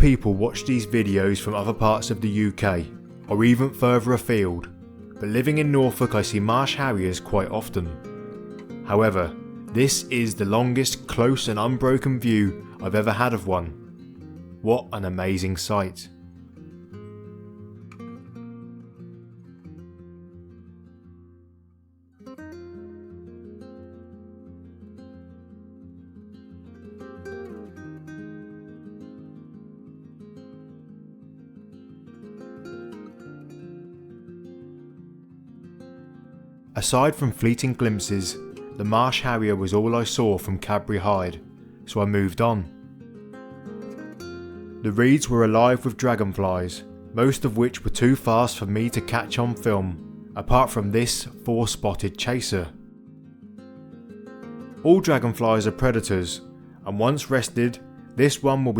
People watch these videos from other parts of the UK, or even further afield, but living in Norfolk I see marsh harriers quite often. However, this is the longest close and unbroken view I've ever had of one. What an amazing sight. Aside from fleeting glimpses, the marsh harrier was all I saw from Cadbury Hyde, so I moved on. The reeds were alive with dragonflies, most of which were too fast for me to catch on film, apart from this 4-spotted chaser. All dragonflies are predators, and once rested, this one will be